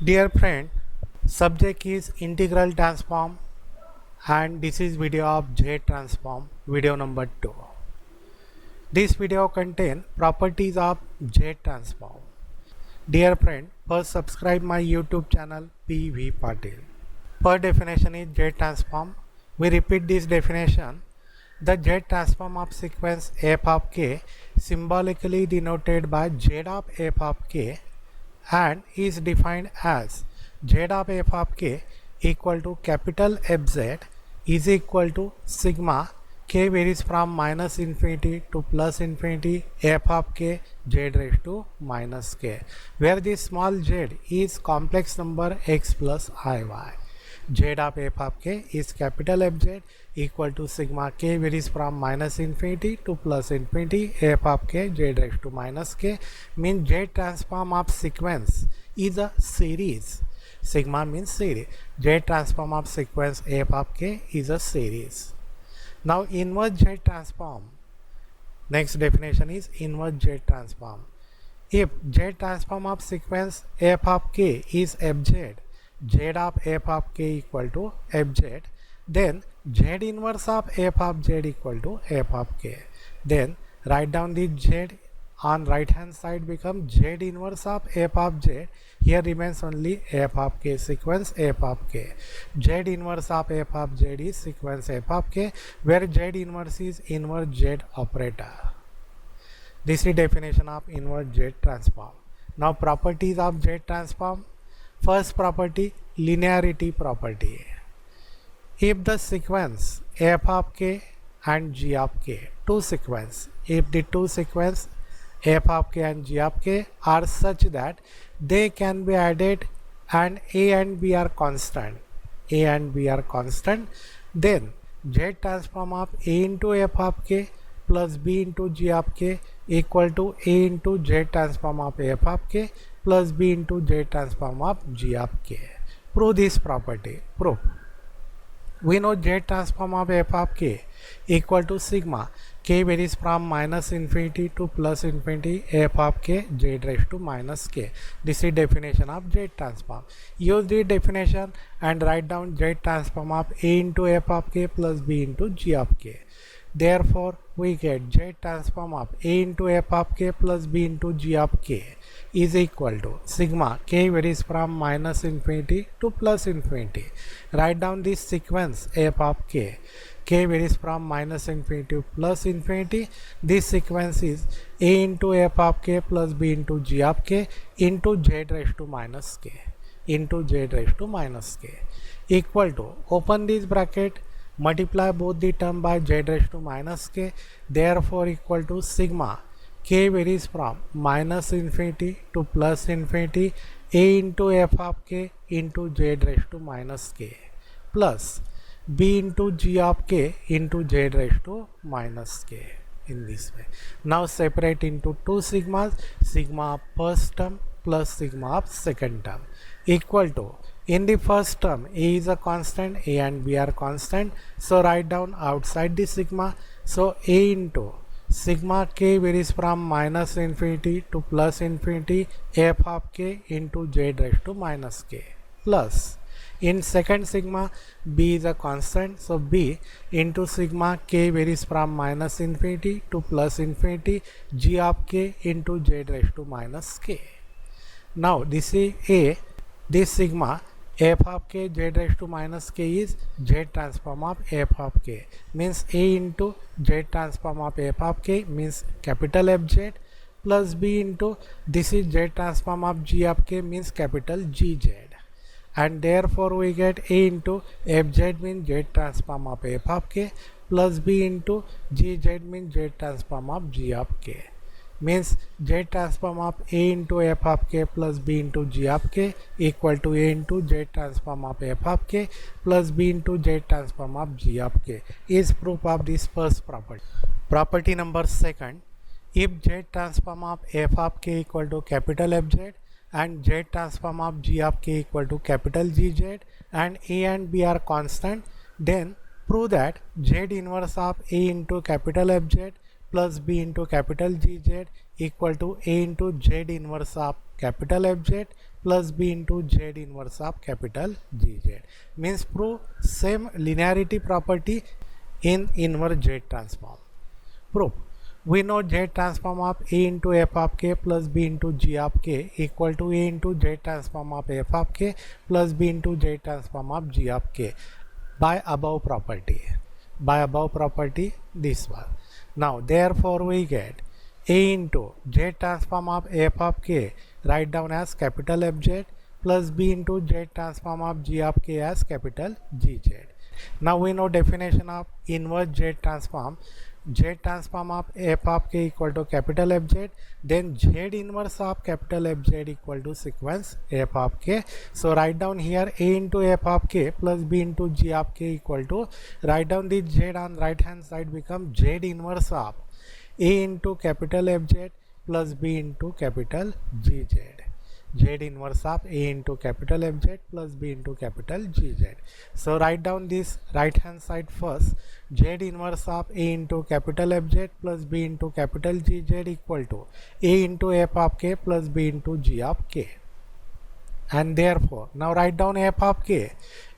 Dear friend, subject is integral transform and this is video of Z transform, video number 2. This video contain properties of Z transform. Dear friend, first subscribe my YouTube channel PV Patil. Per definition is Z transform. We repeat this definition. The Z transform of sequence f of k symbolically denoted by Z of f of k and is defined as Z of f of k equal to capital Fz is equal to sigma k varies from minus infinity to plus infinity f of k z raised to minus k, where this small z is complex number x plus iy. Z of f of k is capital Fz equal to sigma k varies from minus infinity to plus infinity f of k z raised to minus k, means Z transform of sequence is a series. Sigma means series. Z transform of sequence f of k is a series. Now inverse Z transform. Next definition is inverse Z transform. If Z transform of sequence f of k is fz, Z of f of k equal to fz, then Z inverse of f of z equal to f of k. Then write down the z on right hand side become Z inverse of f of z. Here remains only f of k sequence f of k. Z inverse of f of z is sequence f of k, where Z inverse is inverse z operator. This is definition of inverse Z transform. Now properties of Z transform. First property, linearity property. If the sequence f of k and g of k, two sequence, if the two sequence f of k and g of k are such that they can be added and a and b are constant, then Z transform of a into f of k plus b into g of k equal to a into Z transform of f of k plus b into Z transform of g of k. Prove this property. Proof. We know Z transform of f of k equal to sigma k varies from minus infinity to plus infinity f of k z raised to minus k. This is definition of Z transform. Use the definition and write down Z transform of a into f of k plus b into g of k. Therefore, we get Z transform of a into f of k plus b into g of k is equal to sigma k varies from minus infinity to plus infinity. Write down this sequence f of k. K varies from minus infinity to plus infinity. This sequence is a into f of k plus b into g of k into z raised to minus k equal to, open this bracket, multiply both the term by z raised to minus k, therefore equal to sigma k varies from minus infinity to plus infinity a into f of k into z raised to minus k plus b into g of k into z raised to minus k, in this way. Now separate into two sigmas, sigma of first term plus sigma of second term equal to, in the first term a is a constant, a and b are constant, so write down outside the sigma, so a into sigma k varies from minus infinity to plus infinity f of k into z raised to minus k plus, in second sigma b is a constant, so b into sigma k varies from minus infinity to plus infinity g of k into z raised to minus k. Now this is a, this sigma f of k z raised to minus k is Z transform of f of k, means a into Z transform of f of k means capital Fz plus b into, this is Z transform of g of k means capital Gz, and therefore we get a into Fz means Z transform of f of k plus b into Gz means Z transform of g of k, means Z transform of a into f of k plus b into g of k equal to a into Z transform of f of k plus b into Z transform of g of k is proof of this first property. Property number second, if Z transform of f of k equal to capital Fz and Z transform of g of k equal to capital Gz and a and b are constant, then prove that Z inverse of a into capital Fz plus b into capital Gz equal to a into Z inverse of capital Fz plus b into z inverse of capital GZ. Means prove same linearity property in inverse Z transform. Proof. We know Z transform of A into f of k plus b into g of k equal to A into Z transform of f of k plus b into Z transform of g of k by above property. By above property, this one. Now therefore we get A into Z transform of f of k, write down as capital Fz, plus b into Z transform of g of k as capital Gz. Now we know definition of inverse Z transform. Z transform of f of k equal to capital Fz, then Z inverse of capital Fz equal to sequence f of k. So write down here A into f of k plus b into g of k equal to, write down the Z on right hand side become Z inverse of A into capital Fz plus b into capital Gz. Z inverse of A into capital Fz plus b into capital Gz. So write down this right hand side first. Z inverse of A into capital Fz plus b into capital Gz equal to A into f of k plus b into g of k. And therefore now write down f of k.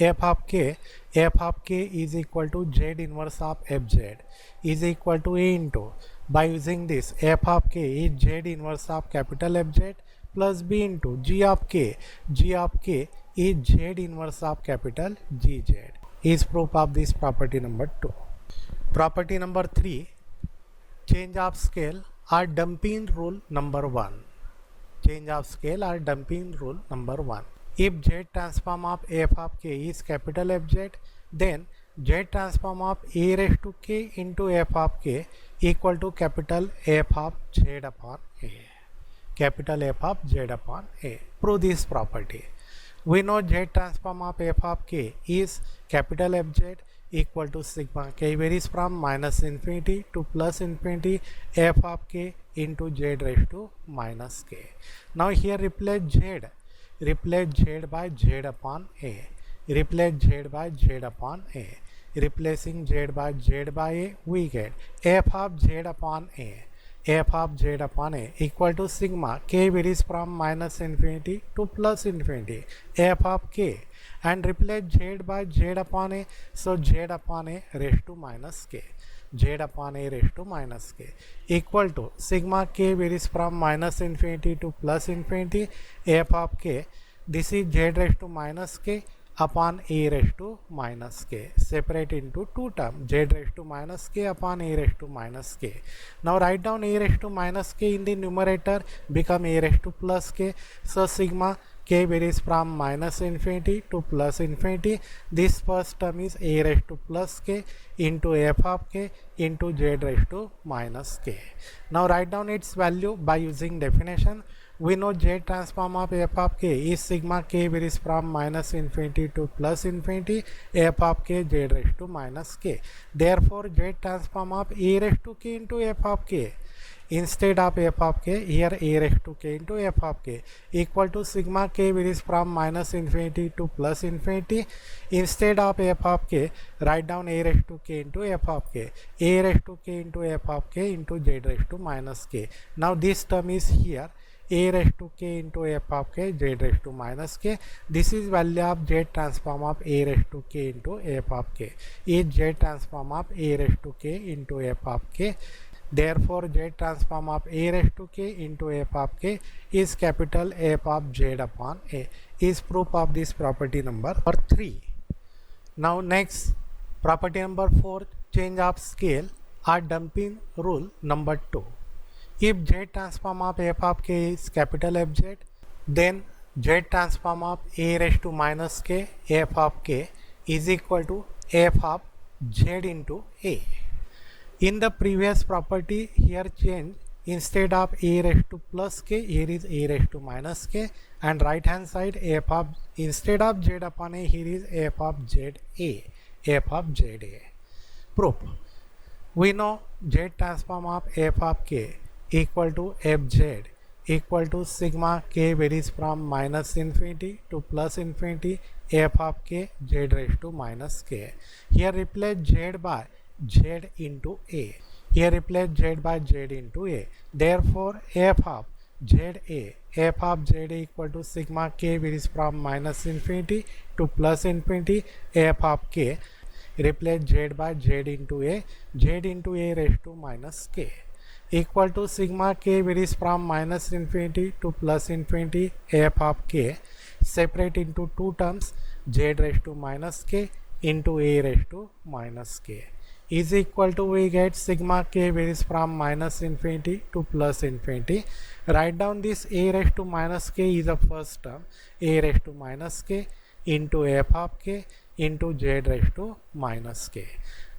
F of k is equal to Z inverse of Fz is equal to A into, by using this f of k is Z inverse of capital Fz plus b into g of k. G of k is Z inverse of capital Gz. Is proof of this property number 2. Property number 3, change of scale or dumping rule number 1. Change of scale or dumping rule number 1. If Z transform of f of k is capital Fz, then Z transform of a raised to k into f of k equal to capital F of Z upon a. Capital F of Z upon a. Prove this property. We know Z transform of f of k is capital Fz equal to sigma k varies from minus infinity to plus infinity f of k into z raised to minus k. Now here replace z by z upon a. Replace z by z upon a. Replacing z by a, we get f of z upon a. F of z upon a equal to sigma k varies from minus infinity to plus infinity f of k, and replace z by z upon a. So z upon a raised to minus k. Z upon a raised to minus k equal to sigma k varies from minus infinity to plus infinity f of k. This is z raised to minus k upon a raised to minus k. Separate into two terms, z raised to minus k upon a raised to minus k. Now write down a raised to minus k in the numerator, become a raised to plus k. So sigma k varies from minus infinity to plus infinity. This first term is a raised to plus k into f of k into z raised to minus k. Now write down its value by using definition. We know Z transform of f of k is sigma k varies from minus infinity to plus infinity f of k z raised to minus k. Therefore Z transform of a raised to k into f of k, instead of f of k, here a raised to k into f of k equal to sigma k varies from minus infinity to plus infinity. Instead of f of k, write down a raised to k into f of k. A raised to k into f of k into z raised to minus k. Now this term is here, a raised to k into f of k z raised to minus k. This is value of z transform of a raised to k into f of k. Is z transform of a raised to k into f of k. Therefore z transform of a raised to k into f of k is capital F of z upon a. Is proof of this property number 3. Now next, property number 4, change of scale or dumping rule number 2. If z transform of f of k is capital Fz, then z transform of a raised to minus k f of k is equal to f of z into a. In the previous property, here change, instead of a raised to plus k, here is a raised to minus k, and right hand side f of, instead of z upon a, here is f of z a. F of z a. Proof. We know z transform of f of k equal to fz equal to sigma k varies from minus infinity to plus infinity f of k z raised to minus k. Here replace z by z into a. Here replace z by z into a. Therefore f of ZA, f of ZA equal to sigma k varies from minus infinity to plus infinity f of k. Replace Z by Z into A raised to minus k equal to sigma k varies from minus infinity to plus infinity f of k. Separate into two terms, Z raised to minus k into A raised to minus k is equal to, we get sigma k varies from minus infinity to plus infinity. Write down this A raised to minus k is the first term, A raised to minus k into f of k into Z raised to minus k.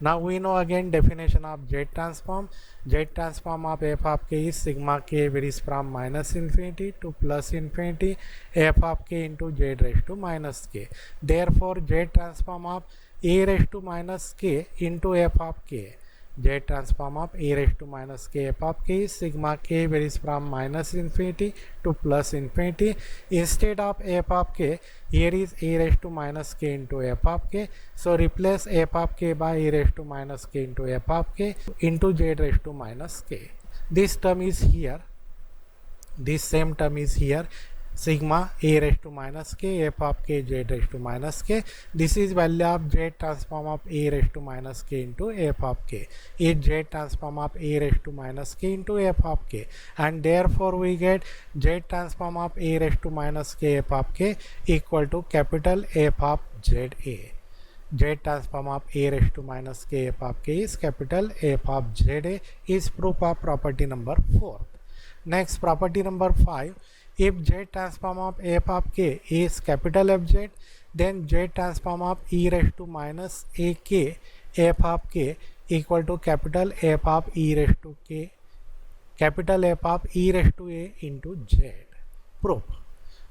Now we know again definition of Z transform. Z transform of f of k is sigma k varies from minus infinity to plus infinity f of k into Z raised to minus k. Therefore Z transform of A raised to minus k into f of k. Z transform of A raised to minus k f of k is sigma k varies from minus infinity to plus infinity. Instead of f of k, here is A raised to minus k into f of k. So replace f of k by A raised to minus k into f of k into Z raised to minus k. This term is here. This same term is here. Sigma A raised to minus k f of k Z raised to minus k. This is value of Z transform of A raised to minus k into f of k. Is Z transform of A raised to minus k into f of k, and therefore we get Z transform of A raised to minus k f of k equal to capital F of ZA. Z transform of A raised to minus k f of k is capital F of ZA is proof of property number 4. Next, property number 5. If Z transform of f of k is capital Fz, then Z transform of e raised to minus ak f of k equal to capital F of e raised to k, capital F of e raised to a into Z. Proof.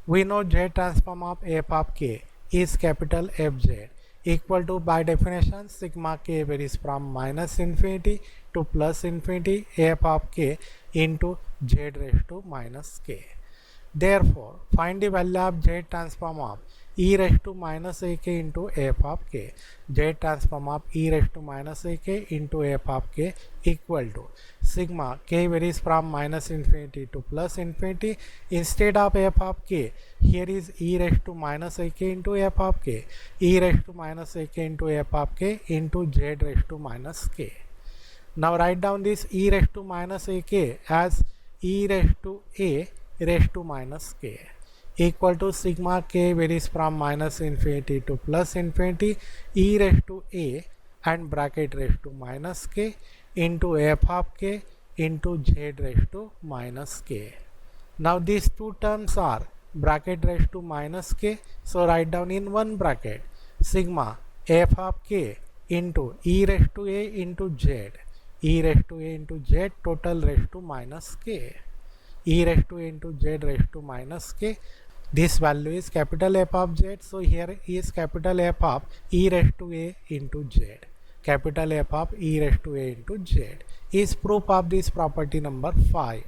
We know Z transform of f of k is capital Fz equal to, by definition, sigma k varies from minus infinity to plus infinity f of k into Z raised to minus k. Therefore, find the value of Z transform of e raised to minus ak into f of k. Z transform of e raised to minus ak into f of k equal to sigma k varies from minus infinity to plus infinity. Instead of f of k, here is e raised to minus ak into f of k, e raised to minus ak into f of k into Z raised to minus k. Now write down this e raised to minus ak as e raised to a raised to minus k equal to sigma k varies from minus infinity to plus infinity e raised to a and bracket raised to minus k into f of k into Z raised to minus k. Now these two terms are bracket raised to minus k, so write down in one bracket sigma f of k into e raised to a into Z, e raised to a into Z total raised to minus k, e raised to a into Z raised to minus k. This value is capital F of Z, so here is capital F of e raised to a into Z. Capital F of e raised to a into Z is proof of this property number 5.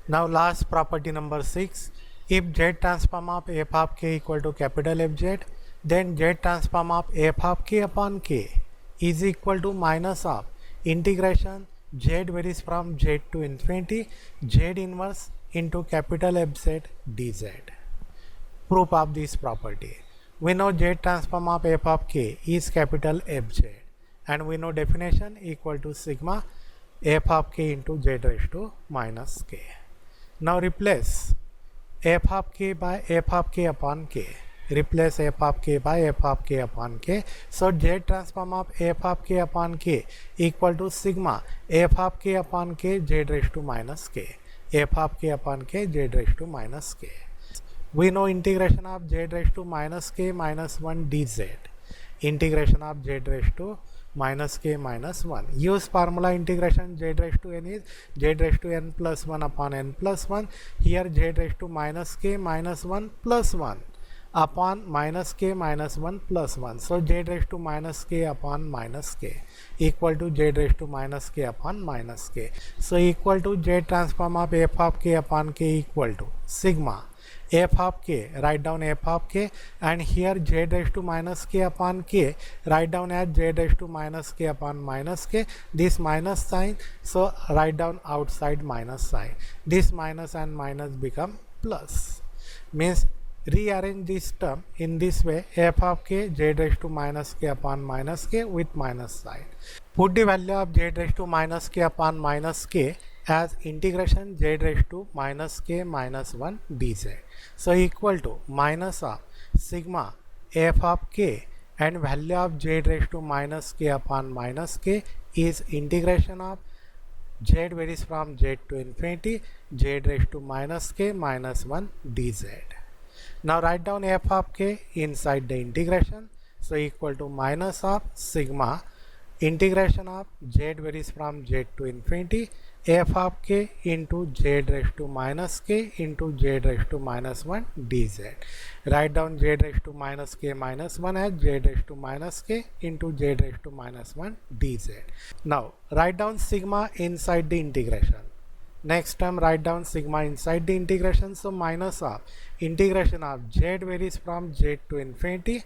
Now last property number 6. If Z transform of f of k equal to capital Fz, then Z transform of f of k upon k is equal to minus of integration Z varies from Z to infinity Z inverse into capital Fz dz. Proof of this property. We know Z transform of f of k is capital Fz, and we know definition equal to sigma f of k into Z raised to minus k. Now replace f of k by f of k upon k. Replace f of k by f of k upon k. So Z transform of f of k upon k equal to sigma f of k upon k Z raised to minus k. F of k upon k Z raised to minus k. We know integration of Z raised to minus k minus 1 dz. Integration of Z raised to minus k minus 1. Use formula integration Z raised to n is Z raised to n plus 1 upon n plus 1. Here Z raised to minus k minus 1 plus 1 upon minus k minus 1 plus 1. So Z raised to minus k upon minus k equal to Z raised to minus k upon minus k. So equal to Z transform of f of k upon k equal to sigma f of k, write down f of k, and here z raised to minus k upon k, write down as z raised to minus k upon minus k, this minus sign, so write down outside minus sign, this minus and minus become plus, means rearrange this term in this way, f of k z raised to minus k upon minus k with minus sign. Put the value of z raised to minus k upon minus k as integration z raised to minus k minus 1 dz. So equal to minus of sigma f of k, and value of z raised to minus k upon minus k is integration of z varies from z to infinity z raised to minus k minus 1 dz. Now write down f of k inside the integration, so equal to minus of sigma integration of z varies from z to infinity f of k into z raised to minus k into z raised to minus 1 dz. Write down z raised to minus k minus 1 as z raised to minus k into z raised to minus 1 dz. Now write down sigma inside the integration. Next term write down sigma inside the integration, so minus of integration of z varies from z to infinity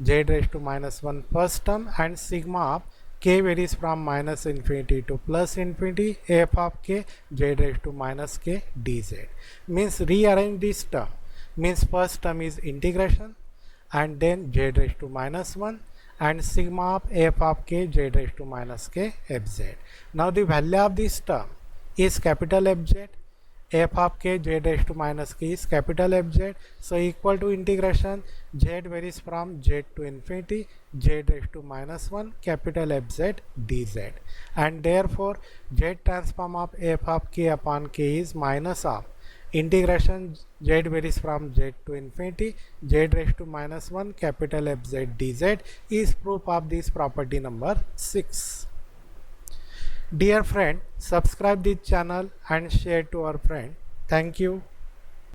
z raised to minus 1 first term, and sigma of k varies from minus infinity to plus infinity f of k z raised to minus k dz. Means rearrange this term, means first term is integration and then z raised to minus 1 and sigma of f of k z raised to minus k fz. Now the value of this term is capital Fz, f of k z raised to minus k is capital Fz, so equal to integration z varies from z to infinity z raised to minus 1 capital Fz dz, and therefore z transform of f of k upon k is minus of integration z varies from z to infinity z raised to minus 1 capital Fz dz is proof of this property number 6. Dear friend, subscribe this channel and share to our friend. Thank you.